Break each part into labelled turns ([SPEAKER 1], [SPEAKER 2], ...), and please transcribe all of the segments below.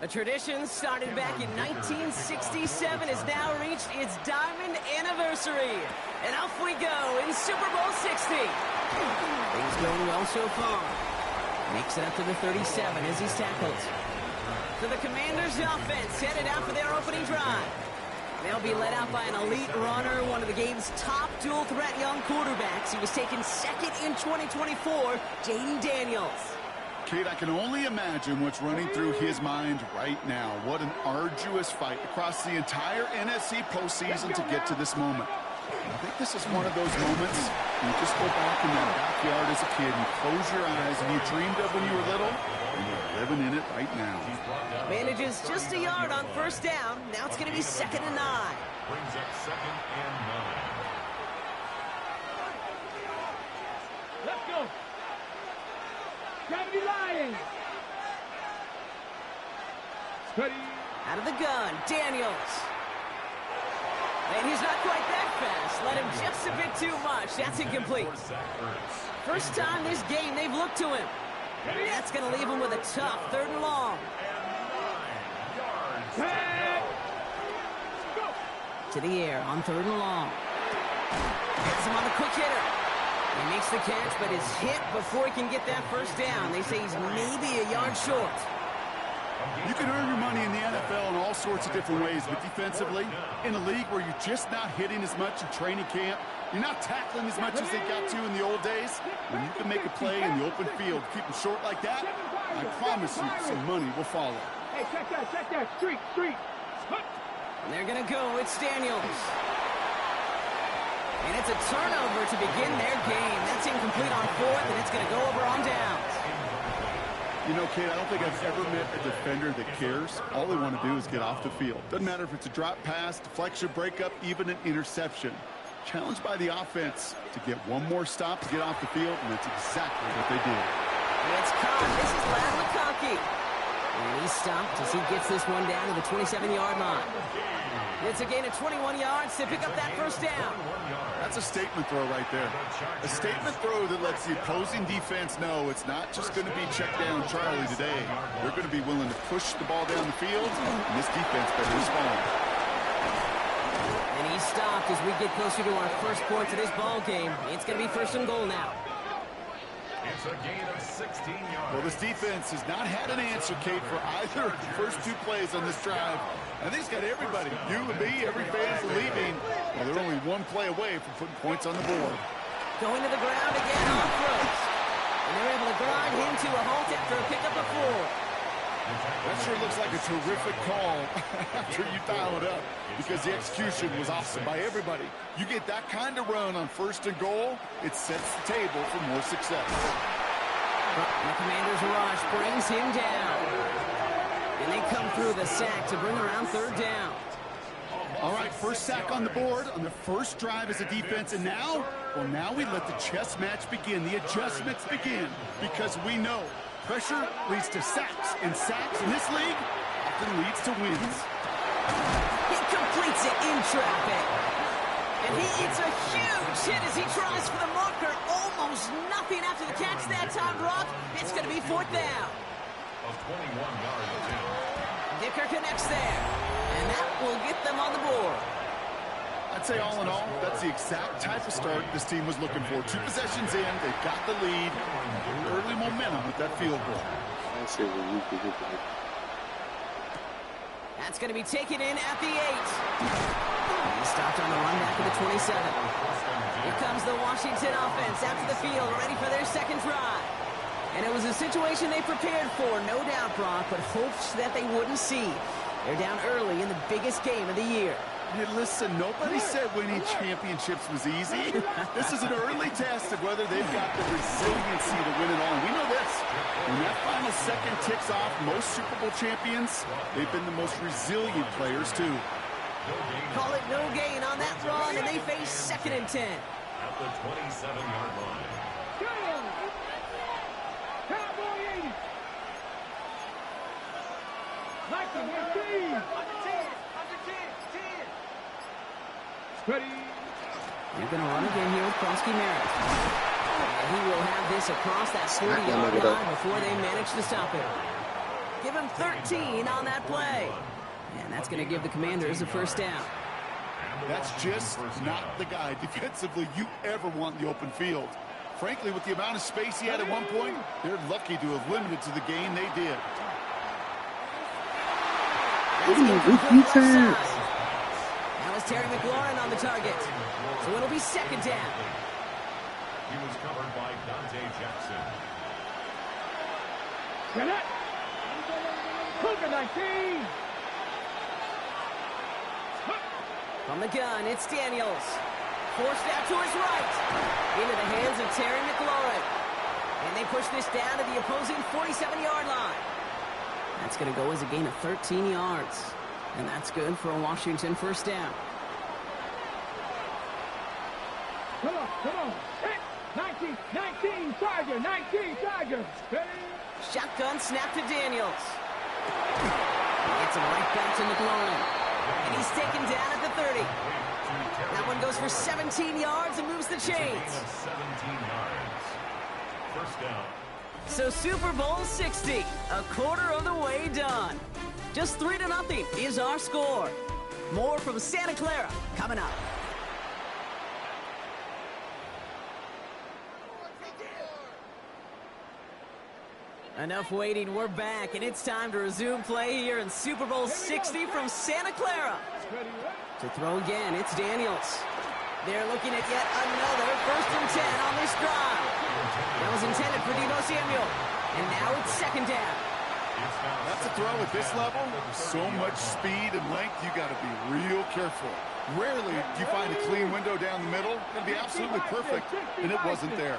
[SPEAKER 1] A tradition started back in 1967 has now reached its diamond anniversary. And off we go in Super Bowl 60. Things going well so far. Makes it up to the 37 as he's tackled. So the Commanders' offense headed out for their opening drive. They'll be led out by an elite runner, one of the game's top dual-threat young quarterbacks. He was taken second in 2024, Jaden Daniels.
[SPEAKER 2] Kate, I can only imagine what's running through his mind right now. What an arduous fight across the entire NFC postseason to get to this moment. I think this is one of those moments you just go back in that backyard as a kid, you close your eyes, and you dreamed of when you were little, and you're living in it right now.
[SPEAKER 1] Manages just a yard on first down. Now it's going to be 2nd and 9.
[SPEAKER 3] Brings up 2nd and 9.
[SPEAKER 4] Let's go. Gravity Lions. Steady.
[SPEAKER 1] Out of the gun, Daniels. And he's not quite that fast. Let him just a bit too much. That's incomplete. First time this game they've looked to him. That's going to leave him with a tough 3rd and long. To the air on 3rd and long. Gets him on the quick hitter. He makes the catch, but is hit before he can get that first down. They say he's maybe a yard short.
[SPEAKER 2] You can earn your money in the NFL in all sorts of different ways, but defensively, in a league where you're just not hitting as much in training camp, you're not tackling as much as they got to in the old days, when you can make a play in the open field, keep them short like that, I promise you some money will follow.
[SPEAKER 4] Hey, check that. Street.
[SPEAKER 1] And they're going to go. It's Daniels. And it's a turnover to begin their game. That's incomplete on 4th, and it's going to go over on downs.
[SPEAKER 2] You know, Kate, I don't think I've ever met a defender that cares. All they want to do is get off the field. Doesn't matter if it's a drop pass, deflection, breakup, even an interception. Challenged by the offense to get one more stop to get off the field, and that's exactly what they did.
[SPEAKER 1] It's caught. This is Lad McConkey. And he's stopped as he gets this one down to the 27-yard line. It's a gain of 21 yards to pick up that first down.
[SPEAKER 2] That's a statement throw right there. A statement throw that lets the opposing defense know it's not just going to be check down Charlie today. They're going to be willing to push the ball down the field, and this defense better respond.
[SPEAKER 1] And he's stopped as we get closer to our first points of this ball game. It's going to be 1st and goal now.
[SPEAKER 3] It's a gain of 16 yards.
[SPEAKER 2] Well, this defense has not had an answer, Kate, for either of the first 2 plays on this drive. I think it's got everybody, you and me, every fan's believing. Well, they're only 1 play away from putting points on the board.
[SPEAKER 1] Going to the ground again on throws. And they're able to grind him to a halt after a pickup of 4.
[SPEAKER 2] That sure looks like a terrific call after you dial it up, because the execution was awesome by everybody. You get that kind of run on 1st and goal, it sets the table for more success.
[SPEAKER 1] The Commanders' rush brings him down. And they come through the sack to bring around 3rd down.
[SPEAKER 2] All right, first sack on the board on the first drive as a defense, and now, well, now we let the chess match begin, the adjustments begin, because we know pressure leads to sacks, and sacks in this league often leads to wins.
[SPEAKER 1] He completes it in traffic. And he eats a huge hit as he tries for the marker. Almost nothing after the catch that time, Brock. It's going to be 4th down.
[SPEAKER 3] A 21-yard attempt.
[SPEAKER 1] Dicker connects there. And that will get them on the board.
[SPEAKER 2] I'd say all in all, that's the exact type of start this team was looking for. 2 possessions in, they've got the lead, and early momentum with that field goal.
[SPEAKER 1] That's going to be taken in at the 8. He stopped on the run back of the 27. Here comes the Washington offense out to the field, ready for their 2nd drive. And it was a situation they prepared for, no doubt, Brock, but hopes that they wouldn't see. They're down early in the biggest game of the year.
[SPEAKER 2] Hey, listen, nobody said winning championships was easy. This is an early test of whether they've got the resiliency to win it all. And we know this. When that final second ticks off, most Super Bowl champions, they've been the most resilient players, too.
[SPEAKER 1] Call it no gain on that run, and they face 2nd and 10.
[SPEAKER 3] At the 27-yard line.
[SPEAKER 4] Cowboy 80. Like the 15. Steady.
[SPEAKER 1] They're going to run again here with Kronsky Merritt. And he will have this across that 40-yard line before they manage to stop it. Give him 13 on that play. And that's going to give the Commanders a first down.
[SPEAKER 2] That's just not the guy defensively you ever want in the open field. Frankly, with the amount of space he had at one point, they're lucky to have limited to the gain they did.
[SPEAKER 1] Now it's Terry McLaurin on the target. So it'll be second down.
[SPEAKER 3] He was covered by Dante Jackson.
[SPEAKER 4] Get it. Cougar 19.
[SPEAKER 1] From the gun, it's Daniels. Forced out to his right. Into the hands of Terry McLaurin. And they push this down to the opposing 47-yard line. That's going to go as a gain of 13 yards. And that's good for a Washington first down.
[SPEAKER 4] Come on. 19, Tiger, 19, Tiger.
[SPEAKER 1] Shotgun snap to Daniels. Gets him right back to McLaurin. And he's taken down at the 30. That one goes for 17 yards and moves the chains.
[SPEAKER 3] 17 yards. First down.
[SPEAKER 1] So Super Bowl 60, a quarter of the way done. Just 3-0 is our score. More from Santa Clara coming up. Enough waiting, we're back, and it's time to resume play here in Super Bowl 60 from Santa Clara. To throw again, it's Daniels. They're looking at yet another 1st and 10 on this drive. That was intended for Deebo Samuel, and now it's second down.
[SPEAKER 2] That's a throw at this level. So much speed and length, you got to be real careful. Rarely do you find a clean window down the middle. It'll be absolutely perfect, and it wasn't there.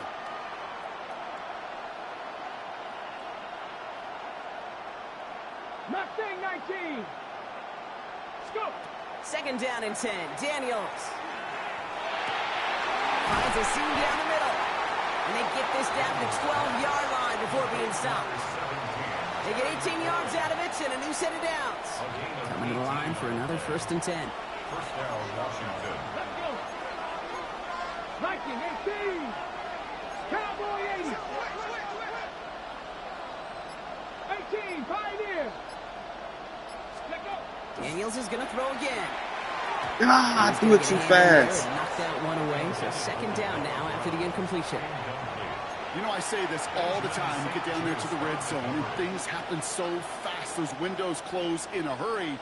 [SPEAKER 4] Mustang 19. Scope.
[SPEAKER 1] Second down and 10. Daniels finds a seam down the middle. And they get this down to the 12-yard line before being stopped. They get 18 yards out of it and a new set of downs. Coming to the line for another 1st and 10.
[SPEAKER 3] First down, Washington.
[SPEAKER 4] Let's go. 19, 18. Cowboy 80. 18, Pioneer. Let go.
[SPEAKER 1] Daniels is going to throw again.
[SPEAKER 5] I threw it too fast.
[SPEAKER 1] Knocked that one away, so second down now after the incompletion.
[SPEAKER 2] You know, I say this all the time. You get down there to the red zone, and things happen so fast. Those windows close in a hurry.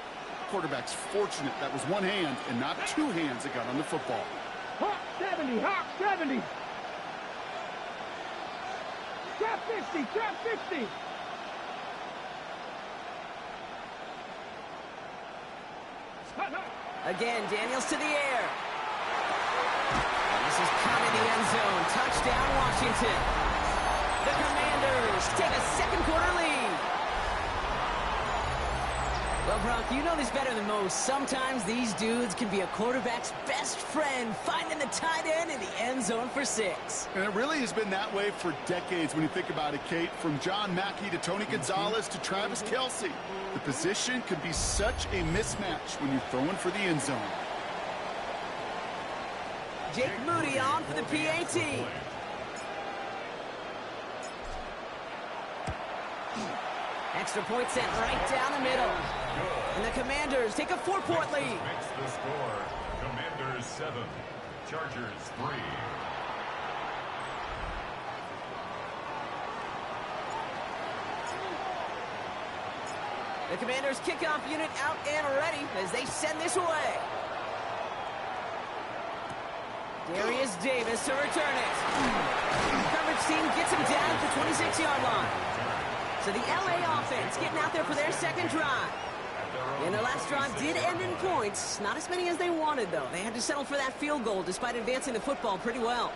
[SPEAKER 2] Quarterback's fortunate that was one hand and not two hands that got on the football.
[SPEAKER 4] Hawk 70, Hawk 70. Trap 50, trap 50.
[SPEAKER 1] Again, Daniels to the air. And this is caught in the end zone. Touchdown, Washington. The Commanders take a second quarter lead. Well, Brock, you know this better than most. Sometimes these dudes can be a quarterback's best friend, finding the tight end in the end zone for 6.
[SPEAKER 2] And it really has been that way for decades when you think about it, Kate. From John Mackey to Tony Gonzalez to Travis Kelce. The position can be such a mismatch when you're throwing for the end zone.
[SPEAKER 1] Jake Moody on for the PAT. Extra point sent right down the middle. And the Commanders take a 4-point lead.
[SPEAKER 3] Makes the score. Commanders 7, Chargers 3.
[SPEAKER 1] The Commanders kickoff unit out and ready as they send this away. Darius Davis to return it. Coverage team gets him down at the 26-yard line. So the LA offense getting out there for their second drive. And their last drive did end in points. Not as many as they wanted, though. They had to settle for that field goal despite advancing the football pretty well.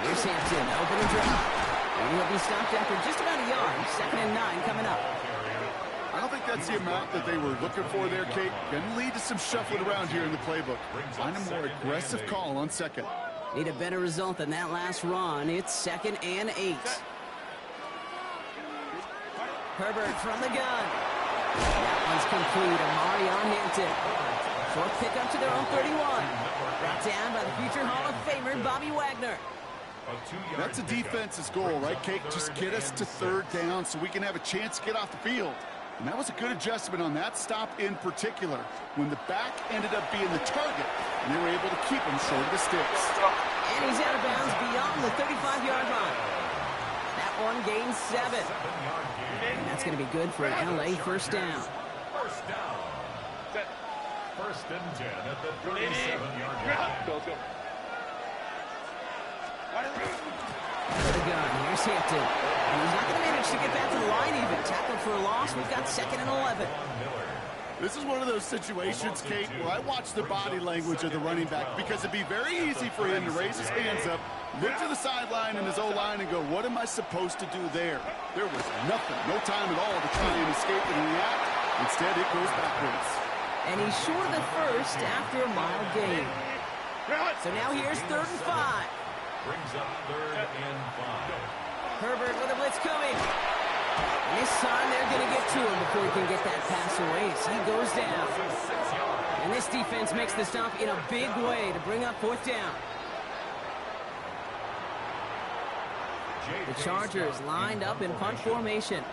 [SPEAKER 1] Here's Hampton, open and drop. And he'll be stopped after just about a yard. 2nd and 9 coming up.
[SPEAKER 2] I don't think that's the amount that they were looking for there, Kate. Going to lead to some shuffling around here in the playbook. Find a more aggressive call on second.
[SPEAKER 1] Need a better result than that last run. It's 2nd and 8. Herbert from the gun. That one's complete. Amari on Hampton. Short pickup to their own 31. Brought down by the future Hall of Famer, Bobby Wagner.
[SPEAKER 2] That's a defense's goal, right, Kate? Just get us to third down so we can have a chance to get off the field. And that was a good adjustment on that stop in particular, when the back ended up being the target, and they were able to keep him short of the sticks.
[SPEAKER 1] And he's out of bounds beyond the 35-yard line. That one gains 7. And that's going to be good for an LA first down.
[SPEAKER 3] First down. First and 10 at the 37-yard line.
[SPEAKER 1] For the gun, here's Hampton. And he's not going to manage to get back to the line even. Tackled for a loss. We've got 2nd and 11.
[SPEAKER 2] This is one of those situations, Kate, where I watch the body language of the running back because it'd be very easy for him to raise his hands up, look to the sideline and his O-line and go, what am I supposed to do there? There was nothing, no time at all to try and escape and react. Instead, it goes backwards.
[SPEAKER 1] And he's short of the first after a mile gain. So now here's 3rd and 5.
[SPEAKER 3] Brings up 3rd and 5.
[SPEAKER 1] Herbert with a blitz coming. And this time they're going to get to him before he can get that pass away. So he goes down. And this defense makes the stop in a big way to bring up 4th down. The Chargers lined up in punt formation.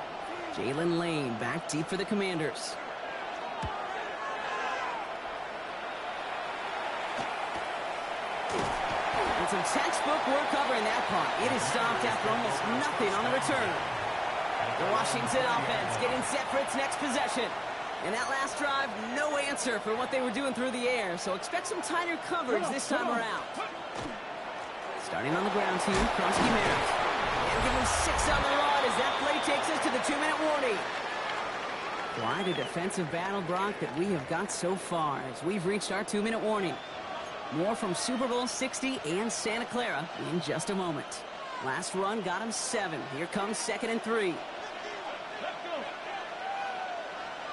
[SPEAKER 1] Jalen Lane back deep for the Commanders. And some textbook work covering that punt. It is stopped after almost nothing on the return. The Washington offense getting set for its next possession. And that last drive, no answer for what they were doing through the air. So expect some tighter coverage this time around. Starting on the ground team, Kronsky Merritt. And give him 6 on the run as that play takes us to the 2-minute warning. Quite a defensive battle, Brock, that we have got so far as we've reached our 2-minute warning. More from Super Bowl 60 and Santa Clara in just a moment. Last run got him 7. Here comes 2nd and 3.
[SPEAKER 4] Let's go.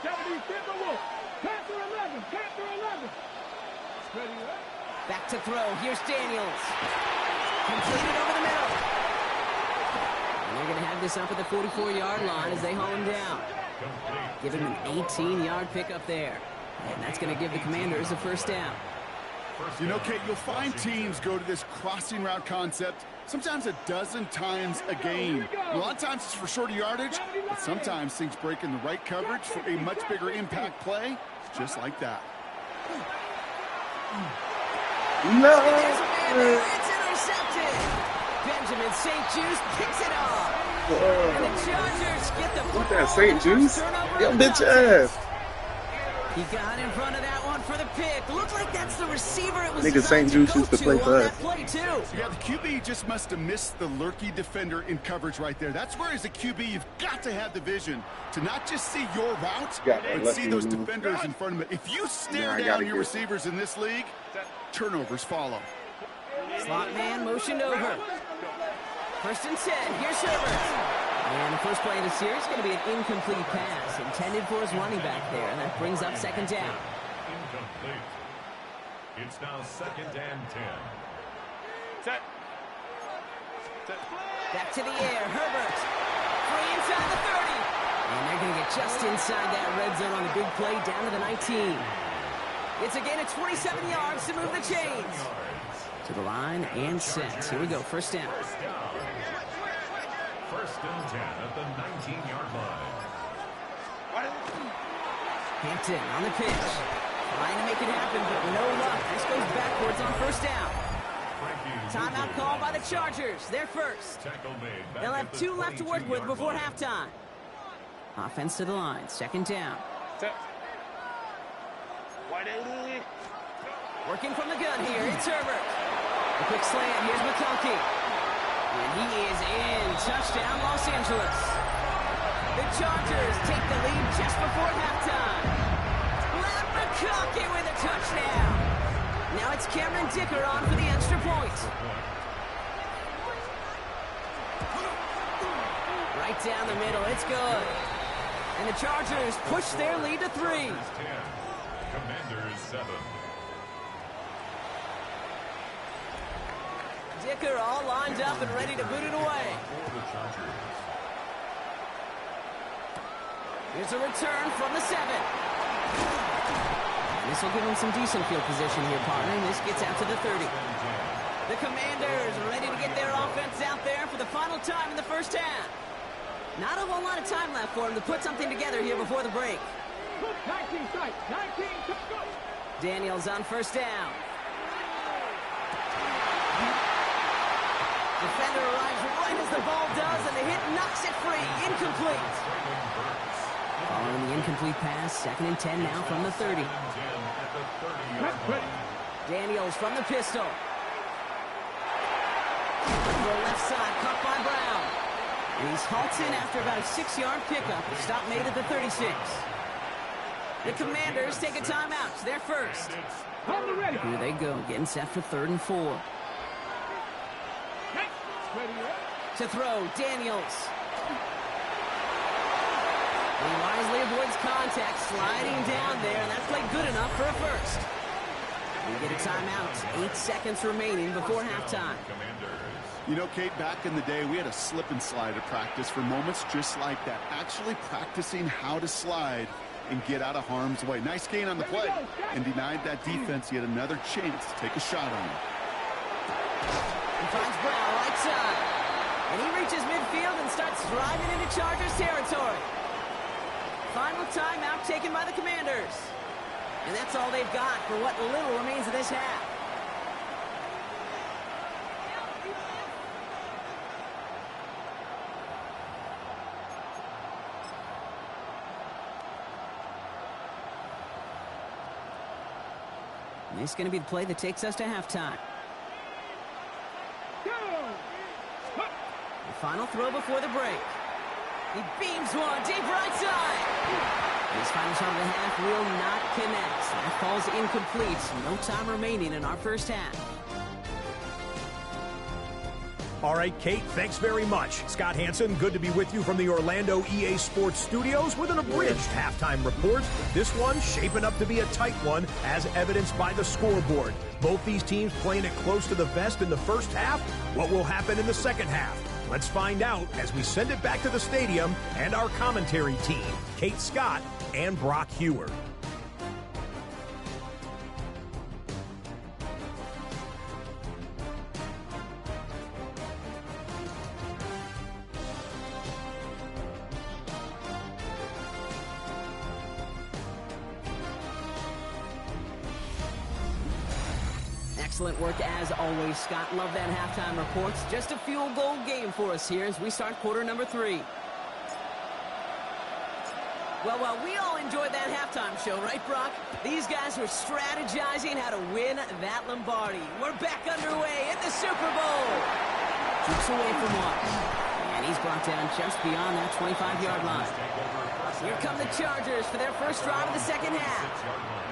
[SPEAKER 4] 70 Timberwolves. Panther 11. Panther 11. Ready, right?
[SPEAKER 1] Back to throw. Here's Daniels. Completed over the middle. And they're going to have this up at the 44-yard line as they haul him down. Give him an 18-yard pickup there. And that's going to give the Commanders a first down.
[SPEAKER 2] You know, Kate, you'll find teams go to this crossing route concept sometimes a dozen times a game. A lot of times it's for shorter yardage, but sometimes things break in the right coverage for a much bigger impact play, just like that.
[SPEAKER 5] No!
[SPEAKER 1] It's intercepted. Benjamin St. Juice picks it off. And the Chargers get the
[SPEAKER 5] Look at St. Juice. Yo, bitch ass.
[SPEAKER 1] He got in front of that one for the pick. Looked like that's the receiver it was
[SPEAKER 5] Nigga, St. Juice used to play for us.
[SPEAKER 1] Play too.
[SPEAKER 2] Yeah, the QB just must have missed the lurky defender in coverage right there. That's where, as a QB, you've got to have the vision to not just see your route, but see those defenders in front of it. If you stare down your receivers in this league, turnovers follow.
[SPEAKER 1] Slot man motioned over. 1st and 10. Here's Herbert. And the first play of the series is going to be an incomplete pass intended for his running back there. And that brings up 2nd down.
[SPEAKER 3] Incomplete. It's now 2nd and 10.
[SPEAKER 4] Set.
[SPEAKER 1] Back to the air. Herbert. Free inside the 30. And they're going to get just inside that red zone on the big play down to the 19. It's a gain of 27 yards to move the chains. To the line and set. Here we go. First down.
[SPEAKER 3] 1st and 10 at the 19-yard line.
[SPEAKER 1] Hampton on the pitch. Trying to make it happen, but no luck. This goes backwards on 1st down. Timeout call by the Chargers. They're first. They'll have 2 left to work with before halftime. Offense to the line. 2nd down. Working from the gun here. It's Herbert. A quick slant. Here's McConkey. And he is in. Touchdown, Los Angeles. The Chargers take the lead just before halftime. Matt McConkey with a touchdown. Now it's Cameron Dicker on for the extra point. Right down the middle. It's good. And the Chargers push their lead to 3.
[SPEAKER 3] Commanders 7.
[SPEAKER 1] Dicker all lined up and ready to boot it away. Here's a return from the 7. And This will give them some decent field position here, partner, and this gets out to the 30. The Commanders are ready to get their offense out there for the final time in the first half. Not a whole lot of time left for them to put something together here before the break.
[SPEAKER 4] 19 strikes. 19, go.
[SPEAKER 1] Daniels on first down. Defender arrives right as the ball does, and the hit knocks it free. Incomplete. Following the incomplete pass, 2nd and 10 now from the 30. Daniels from the pistol. Throw left side, caught by Brown. And he's halted after about a 6-yard pickup. The stop made at the 36. The Commanders take a timeout. They're first. Here they go, getting set for 3rd and 4. To throw, Daniels. He wisely avoids contact, sliding down there, and that played good enough for a first. We get a timeout. 8 seconds remaining before halftime.
[SPEAKER 2] You know, Kate, back in the day, we had a slip and slide at practice for moments just like that. Actually practicing how to slide and get out of harm's way. Nice gain on the play, and denied that defense yet another chance to take a shot on him.
[SPEAKER 1] He finds Brown right side. And he reaches midfield and starts driving into Chargers territory. Final timeout taken by the Commanders. And that's all they've got for what little remains of this half. And this is going to be the play that takes us to halftime. The final throw before the break. He beams one deep right side. This final shot of the half will not connect. That falls incomplete. No time remaining in our first half.
[SPEAKER 6] All right, Kate, thanks very much. Scott Hansen, good to be with you from the Orlando EA Sports Studios with an abridged halftime report. This one shaping up to be a tight one, as evidenced by the scoreboard. Both these teams playing it close to the vest in the first half. What will happen in the second half? Let's find out as we send it back to the stadium and our commentary team, Kate Scott and Brock Hewer.
[SPEAKER 1] Excellent work as always, Scott. Love that halftime report. Just a field goal game for us here as we start quarter number 3. Well, we all enjoyed that halftime show, right, Brock? These guys were strategizing how to win that Lombardi. We're back underway at the Super Bowl. Keeps away from one. And he's brought down just beyond that 25-yard line. Here come the Chargers for their first drive of the second half.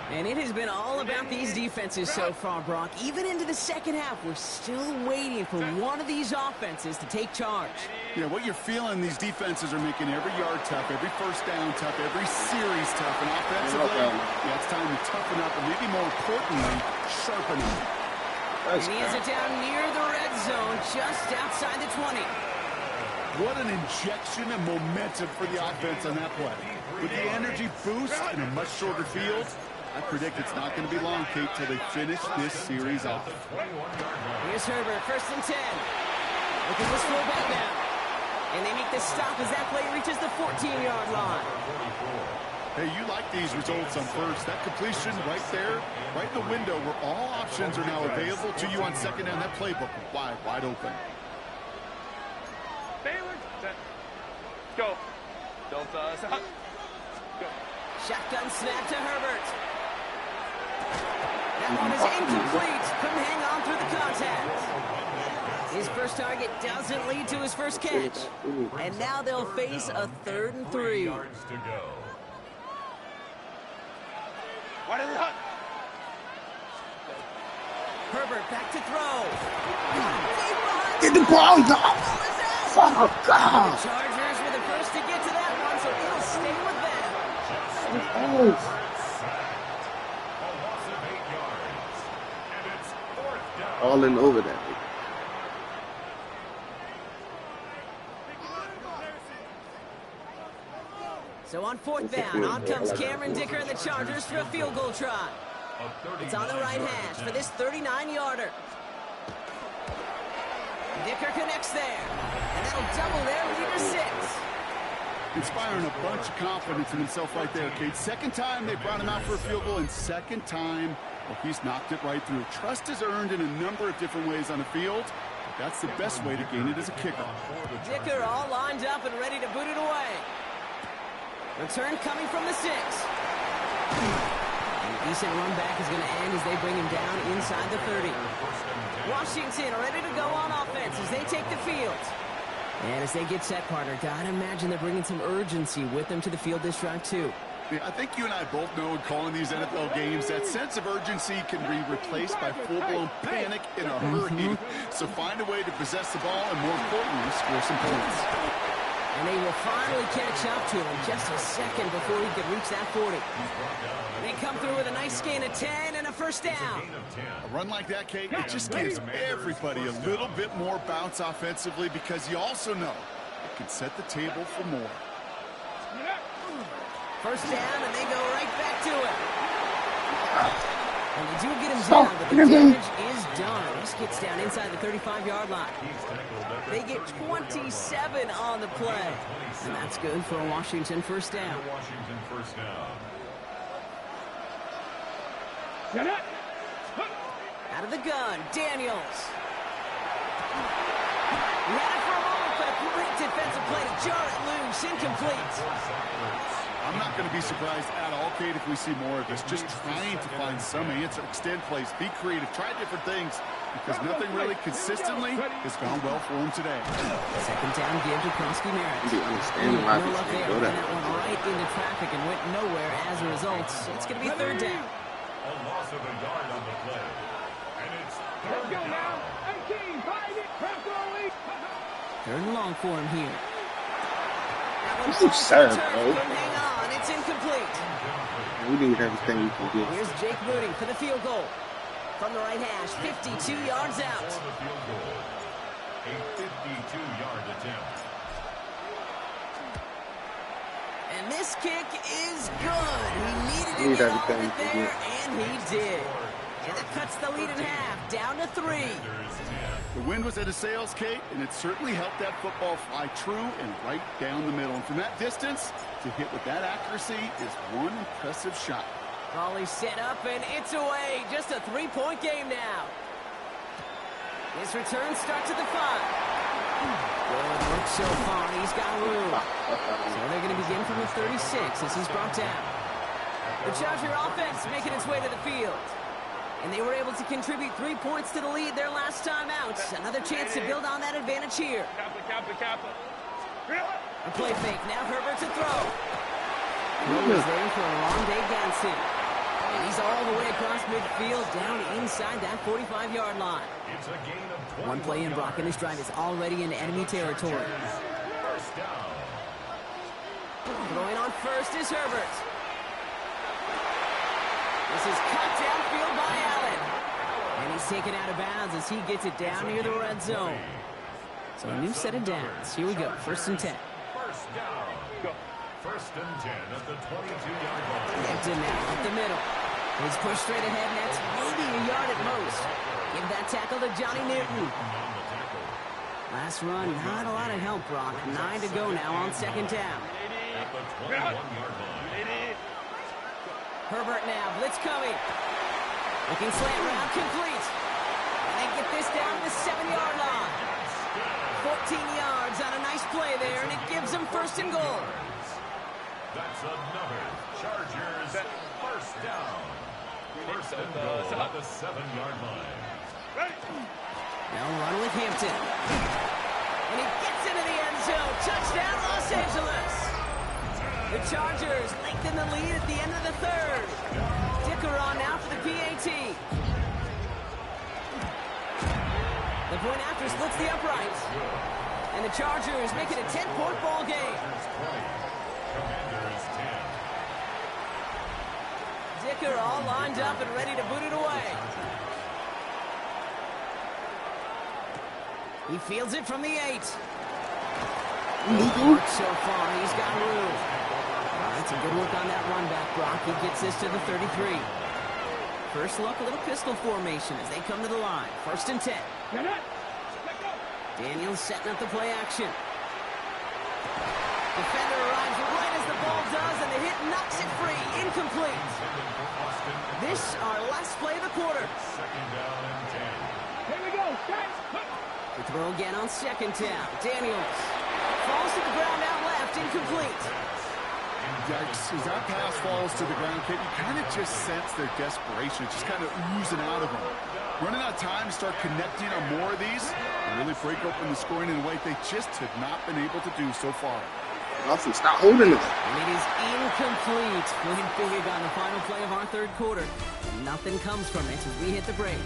[SPEAKER 1] And it has been all about these defenses so far, Brock. Even into the second half, we're still waiting for one of these offenses to take charge.
[SPEAKER 2] Yeah, what you're feeling, these defenses are making every yard tough, every first down tough, every series tough. And offensively, yeah, it's time to toughen up and maybe more importantly, sharpen up.
[SPEAKER 1] And he has it down near the red zone, just outside the 20.
[SPEAKER 2] What an injection of momentum for the offense on that play. With the energy boost in a much shorter field, I predict it's not going to be long, Kate, till they finish this series off.
[SPEAKER 1] Here's Herbert, 1st and 10. Look at this fullback now. And they make the stop as that play reaches the 14-yard line.
[SPEAKER 2] Hey, you like these results on first. That completion right there, right in the window where all options are now available to you on second down. That playbook wide open.
[SPEAKER 7] Go. Don't stop. Go.
[SPEAKER 1] Shotgun snap to Herbert. That one is incomplete. Couldn't hang on through the contact. His first target doesn't lead to his first catch. And now they'll face a 3rd and 3.
[SPEAKER 3] Yards to go.
[SPEAKER 7] What is it?
[SPEAKER 1] Herbert back to throw.
[SPEAKER 5] Get the ball, dog. Oh, God.
[SPEAKER 1] The Chargers were the first to get to that one, so it'll stay with them.
[SPEAKER 5] Oh.
[SPEAKER 3] A loss of 8 yards. And it's 4th down.
[SPEAKER 5] All in over that.
[SPEAKER 1] So on 4th down, on comes Cameron Dicker and the Chargers for a field goal try. It's on the right hash for this 39-yarder. Dicker connects there, and that'll double their lead to 6.
[SPEAKER 2] Inspiring a bunch of confidence in himself right there, Kate. Second time they brought him out for a field goal, and second time, well, he's knocked it right through. Trust is earned in a number of different ways on the field. But that's the best way to gain it as a kicker.
[SPEAKER 1] Dicker all lined up and ready to boot it away. Return coming from the 6. And a decent run back is going to end as they bring him down inside the 30. Washington ready to go on offense as they take the field. And as they get set, partner, gotta imagine they're bringing some urgency with them to the field this drive, too.
[SPEAKER 2] Yeah, I think you and I both know in calling these NFL games that sense of urgency can be replaced by full-blown panic in a hurry. So find a way to possess the ball and, more importantly, score some points.
[SPEAKER 1] And they will finally catch up to him just a second before he could reach that 40. They come through with a nice gain of 10 and a first down.
[SPEAKER 2] A run like that, Kate, it just gives everybody a little bit more bounce offensively because you also know it can set the table for more.
[SPEAKER 1] First down, and they go right back to it. And they do get him down, but the damage is done. This gets down inside the 35-yard line. They get 27 on the play. And that's good for a Washington first down. Out of the gun, Daniels. He had it for a moment, but a great defensive play to jar it loose, incomplete.
[SPEAKER 2] I'm not going to be surprised at all, Kate, if we see more of this. Just trying to find some answer, extend plays, be creative, try different things, because nothing really consistently has gone well for him today.
[SPEAKER 1] Second down give to Kronsky Merritt.
[SPEAKER 5] You understand why
[SPEAKER 1] No
[SPEAKER 5] this
[SPEAKER 1] luck
[SPEAKER 5] can't
[SPEAKER 1] there.
[SPEAKER 5] go
[SPEAKER 1] And
[SPEAKER 5] that
[SPEAKER 1] that one right into traffic and went nowhere as a result. So it's going to be third down.
[SPEAKER 3] A loss of a yard on the play. And it's
[SPEAKER 4] Let's go now. 18, find it. Press rolling.
[SPEAKER 1] Third and long for him here. That one
[SPEAKER 5] This is
[SPEAKER 1] falls
[SPEAKER 5] sad,
[SPEAKER 1] to the turf,
[SPEAKER 5] bro.
[SPEAKER 1] couldn't hang on. It's incomplete.
[SPEAKER 5] We need everything we can get.
[SPEAKER 1] Here's Jake Booting for the field goal. From the right hash, 52 yards out.
[SPEAKER 3] for the field goal. A 52-yard attempt.
[SPEAKER 1] And this kick is good. He needed to
[SPEAKER 5] Need
[SPEAKER 1] get all of
[SPEAKER 5] everything
[SPEAKER 1] it
[SPEAKER 5] he can
[SPEAKER 1] there,
[SPEAKER 5] get.
[SPEAKER 1] and he did. And it cuts the lead in half, down to 3.
[SPEAKER 2] The wind was at his sails, Kate, and it certainly helped that football fly true and right down the middle. And from that distance, to hit with that accuracy is one impressive shot.
[SPEAKER 1] Raleigh set up, and it's away. Just a 3-point game now. His return starts at the 5. Good work so far. He's got room. So they're going to begin from the 36 as he's brought down. The Charger offense making its way to the field. And they were able to contribute 3 points to the lead their last time out. Another chance to build on that advantage here. A play fake. Now Herbert to throw. Throw is there for a long day Ganson. And he's all the way across midfield down inside that 45-yard line.
[SPEAKER 3] It's a gain of 20.
[SPEAKER 1] One play in Brock, and this drive is already in enemy territory.
[SPEAKER 3] First down.
[SPEAKER 1] Throwing on first is Herbert. This is cut downfield by Allen. And he's taken out of bounds as he gets it down near the red zone. So a new set of downs. Here we go, 1st and 10.
[SPEAKER 3] First down. Go. 1st and 10 at the 22-yard line.
[SPEAKER 1] Hampton now up the middle. He's pushed straight ahead, and that's maybe a yard at most. Give that tackle to Johnny Newton. Last run, not a lot of help, Brock. 9 to go now on 2nd down.
[SPEAKER 3] At the 21-yard line.
[SPEAKER 1] Herbert now, blitz coming. Looking slant route, complete. And they get this down to the 7-yard line. 14 yards on a nice play there, and it gives them 1st and goal.
[SPEAKER 3] That's another Chargers first down. 1st and goal at the 7-yard line.
[SPEAKER 1] Now run with Hampton. And he gets into the end zone. Touchdown, Los Angeles. The Chargers lengthen the lead at the end of the 3rd. Dicker on now for the PAT. The point after splits the uprights. And the Chargers make it a 10-point ball game.
[SPEAKER 3] Commanders 10.
[SPEAKER 1] Dicker all lined up and ready to boot it away. He fields it from the 8. Work so far, he's got room. That's a good work on that run back, Brock. He gets this to the 33. First look, a little pistol formation as they come to the line. 1st and 10. Daniels setting up the play action. Defender arrives right as the ball does, and the hit knocks it free. Incomplete. This our last play of the quarter.
[SPEAKER 3] Second down and 10.
[SPEAKER 4] Here we go.
[SPEAKER 1] The throw again on 2nd down. Daniels falls to the ground out left. Incomplete.
[SPEAKER 2] Yikes, as that pass falls to the ground, Kate, you kind of just sense their desperation. It's just kind of oozing out of them. Running out of time to start connecting on more of these and really break open the scoring in a way they just have not been able to do so far.
[SPEAKER 5] Awesome, stop holding them.
[SPEAKER 1] And it is incomplete. Win big on the final play of our 3rd quarter. Nothing comes from it as we hit the break.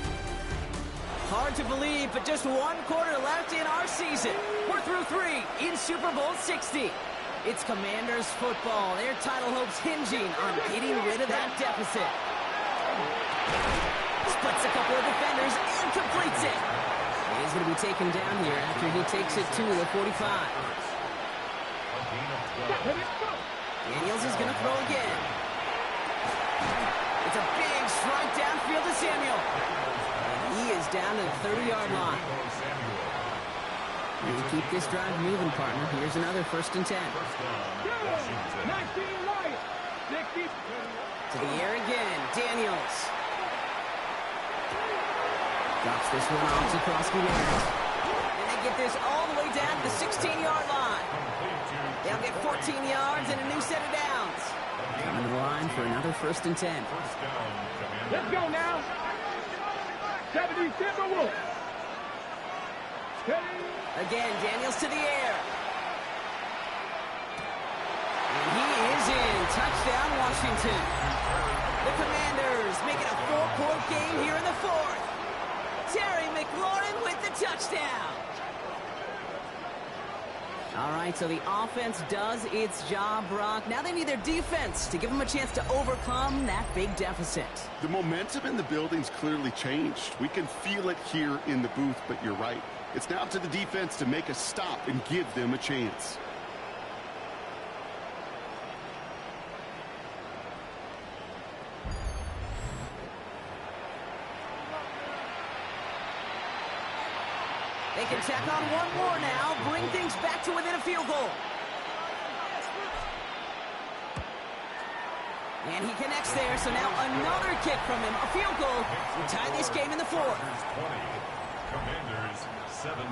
[SPEAKER 1] Hard to believe, but just 1 quarter left in our season. We're through 3 in Super Bowl 60. It's Commanders football. Their title hopes hinging on getting rid of that deficit. Splits a couple of defenders and completes it. He's going to be taken down here after he takes it to the 45. Daniels is going to throw again. It's a big strike downfield to Samuel. And he is down to the 30-yard line. You keep this drive moving, partner. Here's another 1st and 10. To the air again. Daniels. Drops this one off to Kroski-Merritt. And they get this all the way down to the 16-yard line. They'll get 14 yards and a new set of downs. Coming to the line for another 1st and 10.
[SPEAKER 4] Let's go now. 70 Timberwolves.
[SPEAKER 1] Again, Daniels to the air. And he is in. Touchdown, Washington. The Commanders make it a 4-point game here in the 4th. Terry McLaurin with the touchdown. All right, so the offense does its job, Brock. Now they need their defense to give them a chance to overcome that big deficit.
[SPEAKER 2] The momentum in the building's clearly changed. We can feel it here in the booth, but you're right. It's now up to the defense to make a stop and give them a chance.
[SPEAKER 1] They can tack on one more now, bring things back to within a field goal. And he connects there, so now another kick from him, a field goal, to tie this game in the 4th.
[SPEAKER 3] Commanders 17.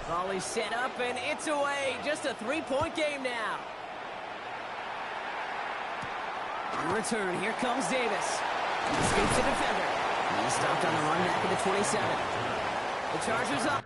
[SPEAKER 1] Volley set up, and it's away. Just a 3-point game now. On return, here comes Davis. Escapes the defender. He's stopped on the run back at the 27. The Chargers up.